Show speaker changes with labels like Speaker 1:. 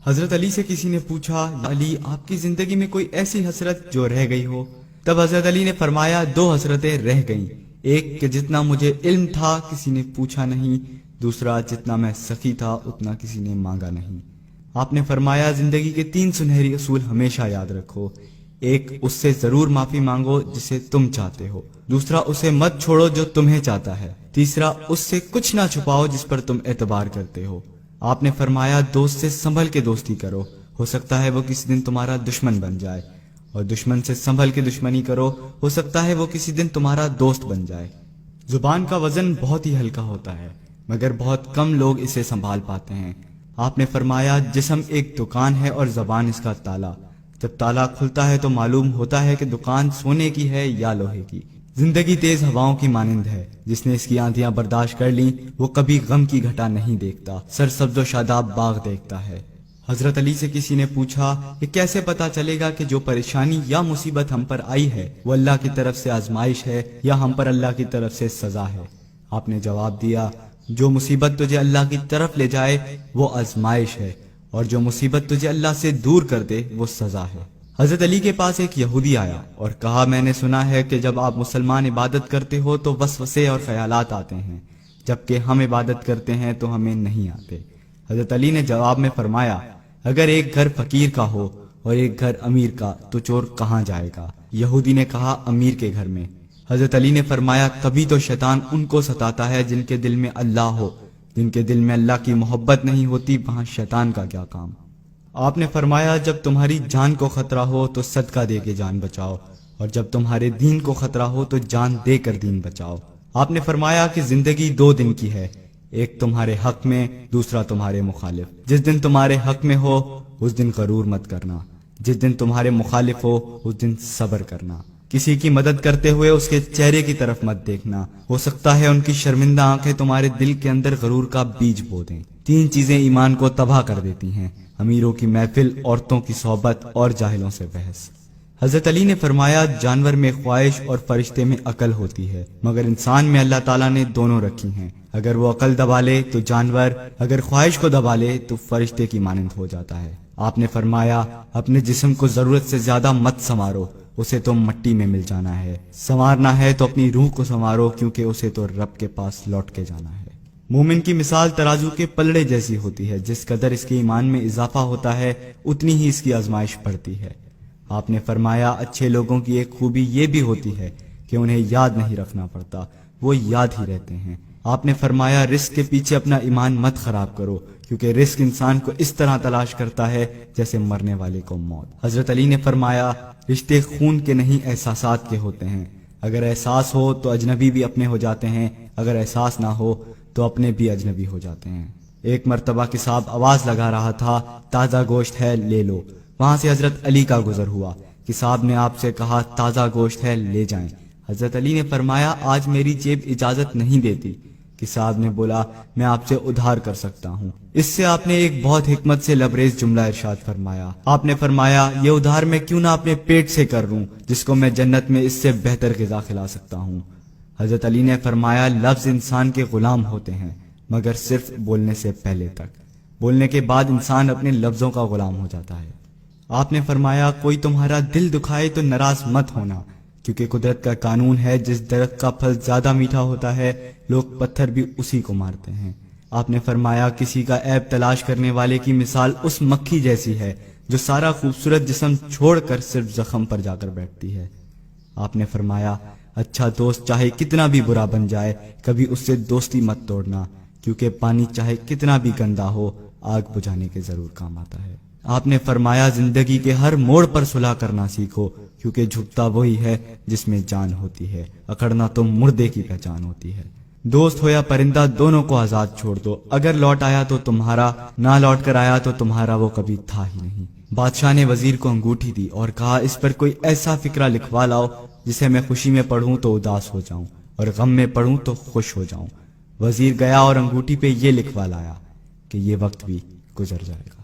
Speaker 1: حضرت علی سے کسی نے پوچھا، علی آپ کی زندگی میں کوئی ایسی حسرت جو رہ گئی ہو؟ تب حضرت علی نے فرمایا، دو حسرتیں رہ گئیں، ایک کہ جتنا مجھے علم تھا کسی نے پوچھا نہیں، دوسرا جتنا میں سخی تھا اتنا کسی نے مانگا نہیں۔ آپ نے فرمایا، زندگی کے 3 سنہری اصول ہمیشہ یاد رکھو۔ ایک، اس سے ضرور معافی مانگو جسے تم چاہتے ہو۔ دوسرا، اسے مت چھوڑو جو تمہیں چاہتا ہے۔ تیسرا، اس سے کچھ نہ چھپاؤ جس پر تم اعتبار کرتے ہو۔ آپ نے فرمایا، دوست سے سنبھل کے دوستی کرو، ہو سکتا ہے وہ کسی دن تمہارا دشمن بن جائے، اور دشمن سے سنبھل کے دشمنی کرو، ہو سکتا ہے وہ کسی دن تمہارا دوست بن جائے۔ زبان کا وزن بہت ہی ہلکا ہوتا ہے، مگر بہت کم لوگ اسے سنبھال پاتے ہیں۔ آپ نے فرمایا، جسم ایک دکان ہے اور زبان اس کا تالا۔ جب تالا کھلتا ہے تو معلوم ہوتا ہے کہ دکان سونے کی ہے یا لوہے کی۔ زندگی تیز ہواؤں کی مانند ہے، جس نے اس کی آندھیاں برداشت کر لیں وہ کبھی غم کی گھٹا نہیں دیکھتا، سرسبز و شاداب باغ دیکھتا ہے۔ حضرت علی سے کسی نے پوچھا، یہ کیسے پتا چلے گا کہ جو پریشانی یا مصیبت ہم پر آئی ہے وہ اللہ کی طرف سے آزمائش ہے یا ہم پر اللہ کی طرف سے سزا ہے؟ آپ نے جواب دیا، جو مصیبت تجھے اللہ کی طرف لے جائے وہ آزمائش ہے، اور جو مصیبت تجھے اللہ سے دور کر دے وہ سزا ہے۔ حضرت علی کے پاس ایک یہودی آیا اور کہا، میں نے سنا ہے کہ جب آپ مسلمان عبادت کرتے ہو تو وسوسے اور خیالات آتے ہیں، جبکہ ہم عبادت کرتے ہیں تو ہمیں نہیں آتے۔ حضرت علی نے جواب میں فرمایا، اگر ایک گھر فقیر کا ہو اور ایک گھر امیر کا تو چور کہاں جائے گا؟ یہودی نے کہا، امیر کے گھر میں۔ حضرت علی نے فرمایا، کبھی تو شیطان ان کو ستاتا ہے جن کے دل میں اللہ ہو، جن کے دل میں اللہ کی محبت نہیں ہوتی وہاں شیطان کا کیا کام؟ آپ نے فرمایا، جب تمہاری جان کو خطرہ ہو تو صدقہ دے کے جان بچاؤ، اور جب تمہارے دین کو خطرہ ہو تو جان دے کر دین بچاؤ۔ آپ نے فرمایا کہ زندگی 2 دن کی ہے، ایک تمہارے حق میں، دوسرا تمہارے مخالف۔ جس دن تمہارے حق میں ہو اس دن غرور مت کرنا، جس دن تمہارے مخالف ہو اس دن صبر کرنا۔ کسی کی مدد کرتے ہوئے اس کے چہرے کی طرف مت دیکھنا، ہو سکتا ہے ان کی شرمندہ آنکھیں تمہارے دل کے اندر غرور کا بیج بو دیں۔ 3 چیزیں ایمان کو تباہ کر دیتی ہیں، امیروں کی محفل، عورتوں کی صحبت اور جاہلوں سے بحث۔ حضرت علی نے فرمایا، جانور میں خواہش اور فرشتے میں عقل ہوتی ہے، مگر انسان میں اللہ تعالیٰ نے دونوں رکھی ہیں۔ اگر وہ عقل دبا لے تو جانور، اگر خواہش کو دبا لے تو فرشتے کی مانند ہو جاتا ہے۔ آپ نے فرمایا، اپنے جسم کو ضرورت سے زیادہ مت سنوارو، اسے تو مٹی میں مل جانا ہے۔ سنوارنا ہے تو اپنی روح کو سنوارو، کیونکہ اسے تو رب کے پاس لوٹ کے جانا ہے۔ مومن کی مثال ترازو کے پلڑے جیسی ہوتی ہے، جس قدر اس کے ایمان میں اضافہ ہوتا ہے اتنی ہی اس کی آزمائش بڑھتی ہے۔ آپ نے فرمایا، اچھے لوگوں کی ایک خوبی یہ بھی ہوتی ہے کہ انہیں یاد نہیں رکھنا پڑتا، وہ یاد ہی رہتے ہیں۔ آپ نے فرمایا، رزق کے پیچھے اپنا ایمان مت خراب کرو، کیونکہ رزق انسان کو اس طرح تلاش کرتا ہے جیسے مرنے والے کو موت۔ حضرت علی نے فرمایا، رشتے خون کے نہیں احساسات کے ہوتے ہیں، اگر احساس ہو تو اجنبی بھی اپنے ہو جاتے ہیں، اگر احساس نہ ہو تو اپنے بھی اجنبی ہو جاتے ہیں۔ ایک مرتبہ کساب آواز لگا رہا تھا، تازہ گوشت ہے لے لو۔ وہاں سے حضرت علی کا گزر ہوا، کساب نے آپ سے کہا، تازہ گوشت ہے لے جائیں۔ حضرت علی نے فرمایا، آج میری جیب اجازت نہیں دیتی۔ کساب نے بولا، میں آپ سے ادھار کر سکتا ہوں۔ اس سے آپ نے ایک بہت حکمت سے لبریز جملہ ارشاد فرمایا۔ آپ نے فرمایا، یہ ادھار میں کیوں نہ اپنے پیٹ سے کر لوں، جس کو میں جنت میں اس سے بہتر غذا کھلا سکتا ہوں۔ حضرت علی نے فرمایا، لفظ انسان کے غلام ہوتے ہیں مگر صرف بولنے سے پہلے تک، بولنے کے بعد انسان اپنے لفظوں کا غلام ہو جاتا ہے۔ آپ نے فرمایا، کوئی تمہارا دل دکھائے تو ناراض مت ہونا، کیونکہ قدرت کا قانون ہے، جس درخت کا پھل زیادہ میٹھا ہوتا ہے لوگ پتھر بھی اسی کو مارتے ہیں۔ آپ نے فرمایا، کسی کا عیب تلاش کرنے والے کی مثال اس مکھی جیسی ہے جو سارا خوبصورت جسم چھوڑ کر صرف زخم پر جا کر بیٹھتی ہے۔ آپ نے فرمایا، اچھا دوست چاہے کتنا بھی برا بن جائے کبھی اس سے دوستی مت توڑنا، کیونکہ پانی چاہے کتنا بھی گندا ہو آگ بجھانے کے ضرور کام آتا ہے۔ آپ نے فرمایا، زندگی کے ہر موڑ پر صلح کرنا سیکھو، کیونکہ جھکتا وہی ہے جس میں جان ہوتی ہے، اکڑنا تو مردے کی پہچان ہوتی ہے۔ دوست ہو یا پرندہ دونوں کو آزاد چھوڑ دو، اگر لوٹ آیا تو تمہارا، نہ لوٹ کر آیا تو تمہارا وہ کبھی تھا ہی نہیں۔ بادشاہ نے وزیر کو انگوٹھی دی اور کہا، اس پر کوئی ایسا فقرہ لکھوا لاؤ جسے میں خوشی میں پڑھوں تو اداس ہو جاؤں اور غم میں پڑھوں تو خوش ہو جاؤں۔ وزیر گیا اور انگوٹھی پہ یہ لکھوا لایا کہ یہ وقت بھی گزر جائے گا۔